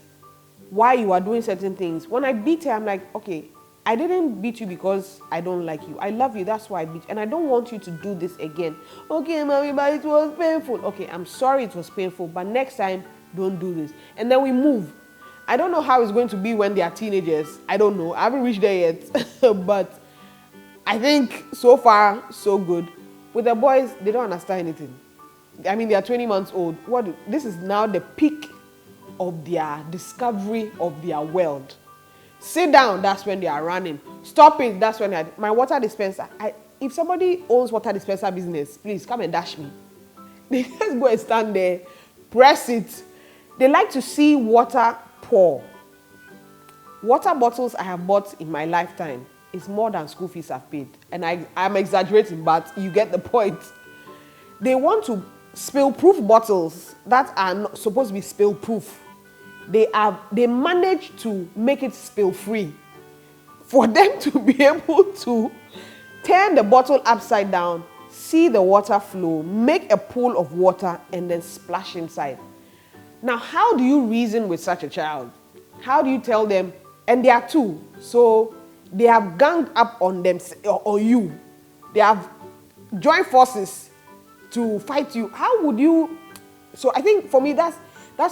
B: why you are doing certain things. When I beat her, I'm like, okay, I didn't beat you because I don't like you. I love you, that's why I beat you. And I don't want you to do this again. Okay, mommy, but it was painful. Okay, I'm sorry it was painful, but next time, don't do this. And then we move. I don't know how it's going to be when they are teenagers. I don't know. I haven't reached there yet. But I think so far, so good. With the boys, they don't understand anything. I mean, they are 20 months old. This is now the peak of their discovery of their world. Sit down, that's when they are running. Stop it, that's when my water dispenser. If somebody owns water dispenser business, please come and dash me. They just go and stand there, press it. They like to see water pour. Water bottles I have bought in my lifetime is more than school fees I've paid. And I'm exaggerating, but you get the point. They want to spill-proof bottles that are not supposed to be spill-proof. They manage to make it spill-free. For them to be able to turn the bottle upside down, see the water flow, make a pool of water, and then splash inside. Now, how do you reason with such a child? How do you tell them? And they are two, so they have ganged up on them or you. They have joined forces to fight you. How would you? So I think for me that's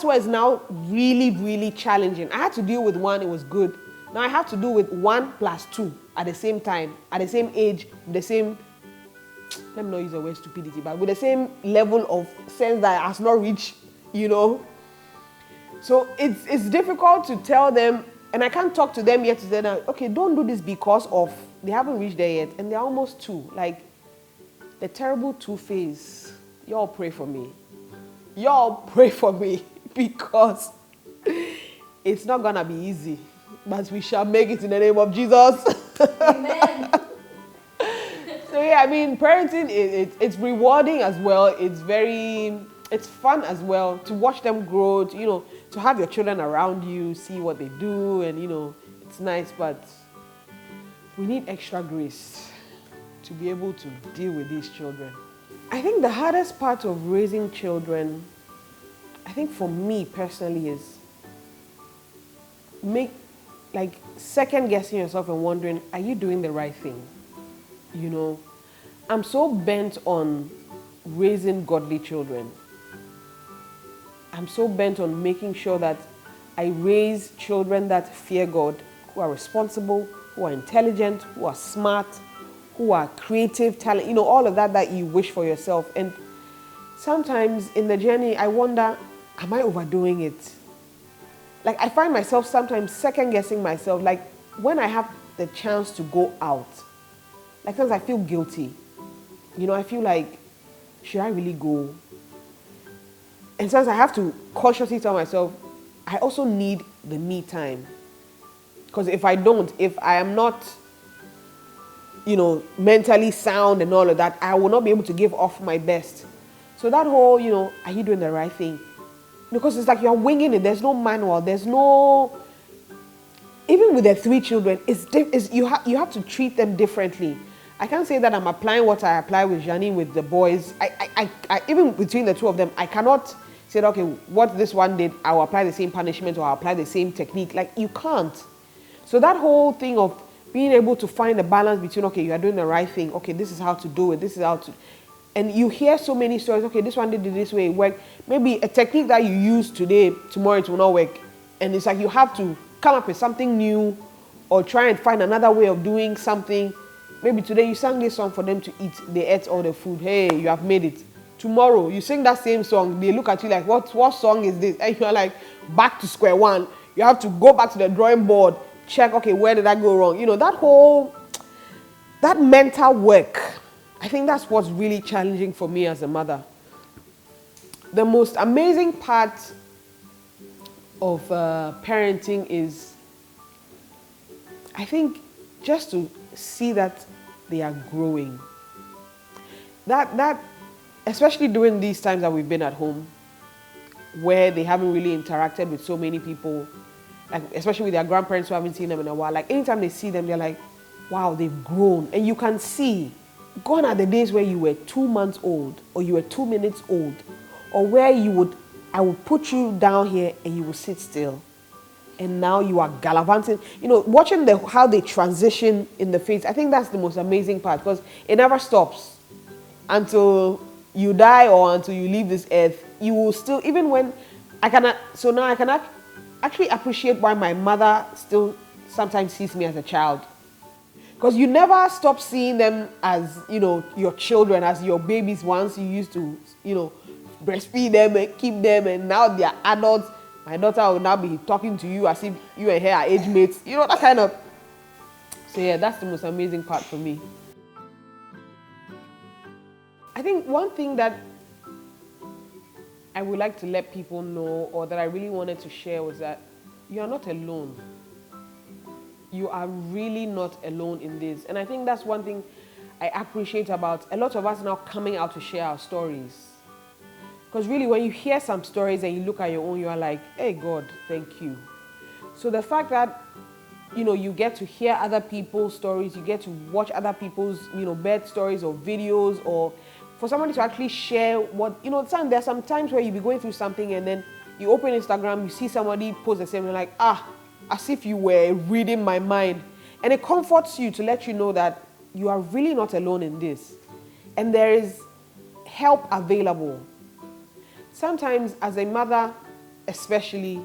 B: why it's now really, really challenging. I had to deal with one; it was good. Now I have to do with 1 + 2 at the same time, at the same age, with the same. Let me not use the word stupidity, but with the same level of sense that has not reached, So it's difficult to tell them, and I can't talk to them yet to say that, okay, don't do this because of, they haven't reached there yet, and they're almost 2. Like, the terrible 2 phase. Y'all pray for me. Y'all pray for me because it's not going to be easy, but we shall make it in the name of Jesus.
C: Amen.
B: So yeah, I mean, parenting, it's rewarding as well. It's fun as well to watch them grow, to have your children around you, see what they do, and it's nice, but we need extra grace to be able to deal with these children. I think the hardest part of raising children, I think for me personally, is second guessing yourself and wondering, are you doing the right thing? I'm so bent on raising godly children. I'm so bent on making sure that I raise children that fear God, who are responsible, who are intelligent, who are smart, who are creative, talent, all of that you wish for yourself. And sometimes in the journey, I wonder, am I overdoing it? Like, I find myself sometimes second guessing myself. Like, when I have the chance to go out, Like sometimes I feel guilty. I feel like, should I really go? And sometimes I have to consciously tell myself, I also need the me time. Because if I am not, mentally sound and all of that, I will not be able to give off my best. So that whole, are you doing the right thing? Because it's like you're winging it. There's no manual. There's no, even with the 3 children, you have to treat them differently. I can't say that I'm applying what I apply with Janine with the boys. I even between the 2 of them, I cannot say, okay, what this one did, I will apply the same punishment or I'll apply the same technique. Like, you can't. So that whole thing of being able to find a balance between, okay, you are doing the right thing. Okay, this is how to do it. This is how to, and you hear so many stories. Okay, this one did it this way, it worked. Maybe a technique that you use today, tomorrow it will not work. And it's like you have to come up with something new or try and find another way of doing something. Maybe today you sang this song for them to eat. They ate all the food. Hey, you have made it. Tomorrow you sing that same song. They look at you like, what song is this? And you're like, back to square one. You have to go back to the drawing board, check, okay, where did I go wrong? That mental work, I think that's what's really challenging for me as a mother. The most amazing part of parenting is, I think, just to see that they are growing. That especially during these times that we've been at home, where they haven't really interacted with so many people, like especially with their grandparents who haven't seen them in a while. Like anytime they see them, they're like, wow, they've grown. And you can see, gone are the days where you were 2 months old or you were 2 minutes old, or where I would put you down here and you will sit still. And now you are gallivanting. Watching how they transition in the face, I think that's the most amazing part, because it never stops. Until you die or until you leave this earth, you will still, even when I cannot, so now I can actually appreciate why my mother still sometimes sees me as a child. Because you never stop seeing them as, your children, as your babies. Once you used to, breastfeed them and keep them, and now they are adults. My daughter will now be talking to you as if you and her are age mates. That kind of. So yeah, that's the most amazing part for me. I think one thing that I would like to let people know, or that I really wanted to share, was that you are not alone. You are really not alone in this. And I think that's one thing I appreciate about a lot of us now coming out to share our stories. Because really, when you hear some stories and you look at your own, you are like, hey, God, thank you. So the fact that, you get to hear other people's stories, you get to watch other people's, bed stories or videos, or for somebody to actually share what, there are some times where you be going through something and then you open Instagram, you see somebody post the same, you're like, as if you were reading my mind. And it comforts you to let you know that you are really not alone in this. And there is help available. Sometimes as a mother, especially,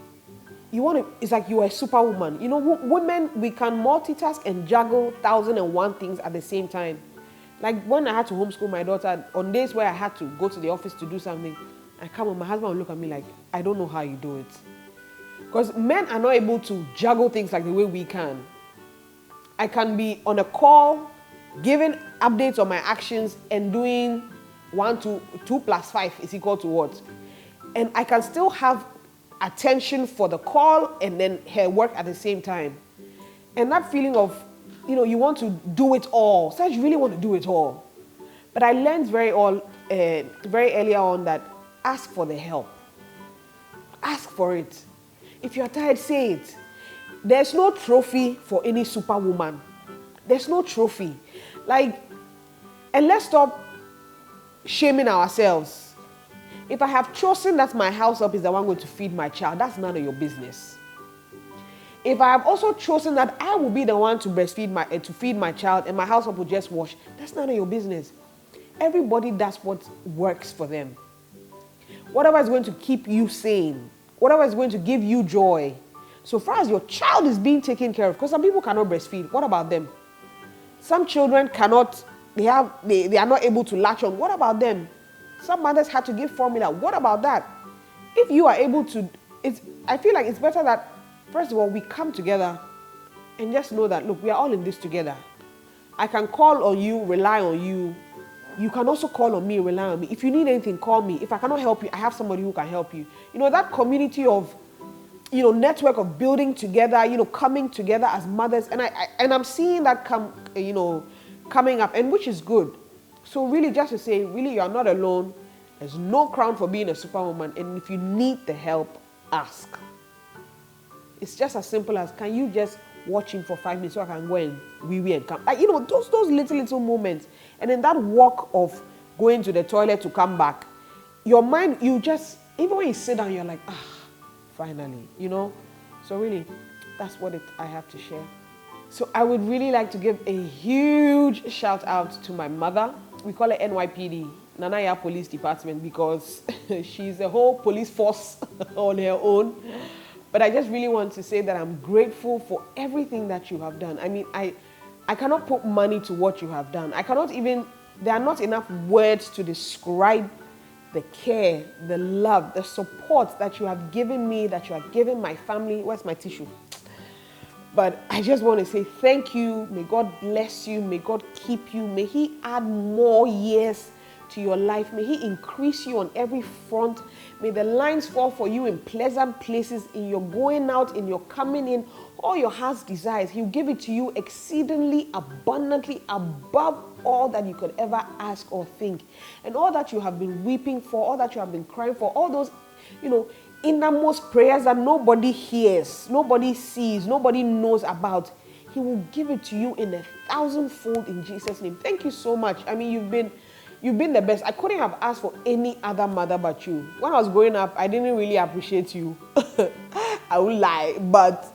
B: it's like you are a superwoman. Women, we can multitask and juggle 1,001 things at the same time. Like when I had to homeschool my daughter, on days where I had to go to the office to do something, I come home, my husband will look at me like, I don't know how you do it. Because men are not able to juggle things like the way we can. I can be on a call, giving updates on my actions and doing 2 + 5 is equal to what? And I can still have attention for the call and then her work at the same time. And that feeling of, you want to do it all. So you really want to do it all. But I learned very earlier on that ask for the help. Ask for it. If you're tired, say it. There's no trophy for any superwoman. There's no trophy. And let's stop shaming ourselves. If I have chosen that my house help is the one going to feed my child, that's none of your business. If I have also chosen that I will be the one to to feed my child and my house help will just wash, that's none of your business. Everybody does what works for them. Whatever is going to keep you sane, whatever is going to give you joy. So far as your child is being taken care of, because some people cannot breastfeed, what about them? Some children cannot, they are not able to latch on, what about them? Some mothers had to give formula, what about that? If you are able to, I feel like it's better that, first of all, we come together and just know that, look, we are all in this together. I can call on you, rely on you. You can also call on me, rely on me. If you need anything, call me. If I cannot help you, I have somebody who can help you. That community of, network of building together, coming together as mothers. And I'm seeing that coming up, and which is good. So really, just to say, really, you are not alone. There's no crown for being a superwoman. And if you need the help, ask. It's just as simple as, can you just watch him for 5 minutes so I can go and wee and come? Like, those little moments. And then that walk of going to the toilet to come back, your mind, even when you sit down, you're like, finally, So really, that's what I have to share. So I would really like to give a huge shout out to my mother. We call her NYPD, Nana Police Department, because she's a whole police force on her own. But I just really want to say that I'm grateful for everything that you have done. I mean, I cannot put money to what you have done. There are not enough words to describe the care, the love, the support that you have given me, that you have given my family. Where's my tissue? But I just want to say thank you. May God bless you. May God keep you. May He add more years to your life. May He increase you on every front. May the lines fall for you in pleasant places, in your going out, in your coming in. All your heart's desires, He'll give it to you exceedingly, abundantly, above all that you could ever ask or think. And all that you have been weeping for, all that you have been crying for, all those, innermost prayers that nobody hears, nobody sees, nobody knows about, He will give it to you in 1,000-fold in Jesus' name. Thank you so much. I mean, you've been the best. I couldn't have asked for any other mother but you. When I was growing up, I didn't really appreciate you. I would lie, but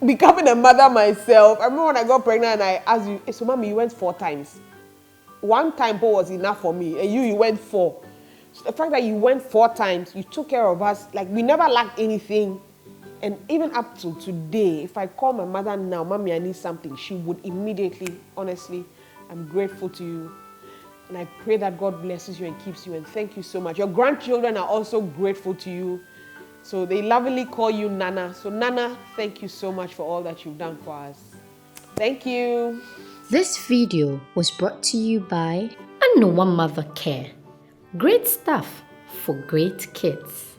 B: becoming a mother myself, I remember when I got pregnant and I asked you, so mommy, you went 4 times. 1 time was enough for me, and you went 4. So the fact that you went 4 times, you took care of us, like we never lacked anything. And even up to today, if I call my mother now, mommy, I need something, she would immediately, honestly, I'm grateful to you. And I pray that God blesses you and keeps you, and thank you so much. Your grandchildren are also grateful to you. So they lovingly call you Nana. So Nana, thank you so much for all that you've done for us. Thank you.
A: This video was brought to you by One Mother Care. Great stuff for great kids.